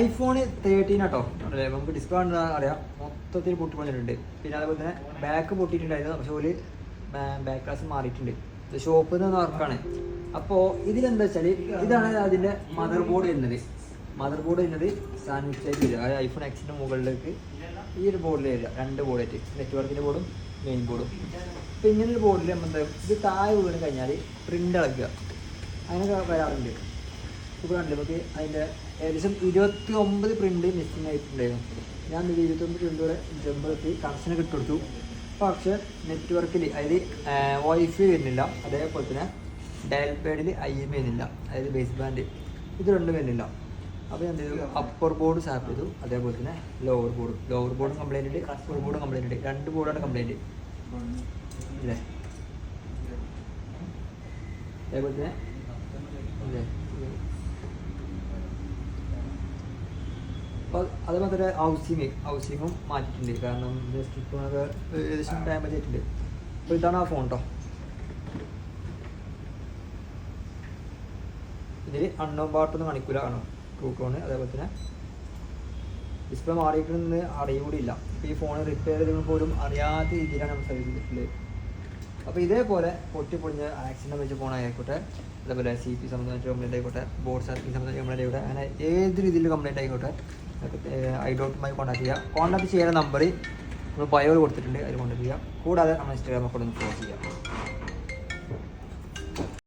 iPhone 13 കേട്ടോ. നമുക്ക് display അറിയാം, മൊത്തത്തിൽ പൊട്ടി പൊളിച്ചിട്ടുണ്ട്. പിന്നെ അതേപോലെ തന്നെ ബാക്ക് പൊട്ടിയിട്ടുണ്ടായിരുന്നു, പക്ഷേ ഒരു ബാക്ക് ഗ്ലാസ് മാറിയിട്ടുണ്ട്. ഷോപ്പിൽ നിന്ന് വർക്കാണ്. അപ്പോൾ ഇതിലെന്താ വെച്ചാൽ ഇതാണ് അതിൻ്റെ മദർ ബോർഡ് വരുന്നത്. മദർ ബോർഡ് വരുന്നത് സാൻഡ്വിച്ച് ആയിട്ട് വരിക. അതായത് iPhone Xൻ്റെ മുകളിലേക്ക് ഈ ഒരു ബോർഡിൽ വരിക, 2 ബോർഡായിട്ട്, നെറ്റ്വർക്കിൻ്റെ ബോർഡും മെയിൻ ബോർഡും. അപ്പോൾ ഇങ്ങനൊരു ബോർഡിൽ നമ്മൾ എന്താ ഇത് താഴെ വീണ് കഴിഞ്ഞാൽ പ്രിൻ്റ് ഇളക്കുക, അങ്ങനെയൊക്കെ വരാറുണ്ട്. ഇപ്പോൾ കണ്ടില്ല, നമുക്ക് അതിൻ്റെ ഏകദേശം 29 പ്രിൻ്റ് മിസ്സിങ് ആയിട്ടുണ്ടായിരുന്നു. ഞാൻ 29 പ്രിൻ്റോടെ ജമ്പെത്തി കണക്ഷനൊക്കെ ഇട്ട് കൊടുത്തു. പക്ഷേ നെറ്റ്വർക്കിൽ അതായത് വൈഫൈ വരുന്നില്ല, അതേപോലെ തന്നെ ഡയൽ പാഡിൽ IM വരുന്നില്ല, അതായത് ബേസ് ബാൻഡ്, ഇത് രണ്ടും വരുന്നില്ല. അപ്പോൾ ഞാൻ എന്ത് ചെയ്തു, അപ്പർ ബോർഡ് സാപ്പ് ചെയ്തു, അതേപോലെ തന്നെ ലോവർ ബോർഡും കംപ്ലൈൻറ്റ് ഉണ്ട്, അപ്പർ ബോർഡും കംപ്ലൈൻറ്റ് ഉണ്ട്. 2 ബോർഡാണ് കംപ്ലൈൻറ്റ് അല്ലേ. അതേപോലെ തന്നെ അപ്പോൾ അതേപോലെ തന്നെ ഹൗസിങ്ങും മാറ്റിയിട്ടുണ്ട്, കാരണം സ്ട്രിപ്പൊക്കെ ഏകദേശം ഡാമേജ് ആയിട്ടുണ്ട്. അപ്പോൾ ഇതാണ് ആ ഫോൺ കേട്ടോ. ഇതിൽ അണ്ണോൺ പാർട്ടൊന്നും കാണിക്കില്ല, കാണോ ട്രൂ ടോണ്. അതേപോലെ തന്നെ ഡിസ്പ്ലേ മാറിയിട്ടൊന്നും അറിയുകൂടിയില്ല. ഇപ്പോൾ ഈ ഫോൺ റിപ്പയർ ചെയ്തപ്പോൾ പോലും അറിയാത്ത രീതിയിലാണ് നമ്മൾ സർവീസ് ചെയ്തിട്ടുള്ളത്. അപ്പോൾ ഇതേപോലെ പൊട്ടിപ്പൊളിഞ്ഞ ആക്സിഡൻറ്റ് വെച്ച് ഫോൺ ആയിക്കോട്ടെ, അതേപോലെ CP സംബന്ധിച്ച കംപ്ലൈൻറ്റ് ആയിക്കോട്ടെ, ബോർഡ് സർവീസ് സംബന്ധിച്ച കംപ്ലൈൻറ്റ് ആയിക്കോട്ടെ, അങ്ങനെ ഏത് രീതിയിൽ കംപ്ലൈൻറ്റ് ആയിക്കോട്ടെ iDotമായി കോൺടാക്ട് ചെയ്യുക. കോൺടാക്ട് ചെയ്യുന്ന നമ്പർ നമ്മൾ ബയോയിൽ കൊടുത്തിട്ടുണ്ട്, അതിൽ കോൺടാക്ട് ചെയ്യുക. കൂടാതെ നമ്മൾ Instagram ഒക്കെ ഒന്ന് ഫോളോ ചെയ്യുക.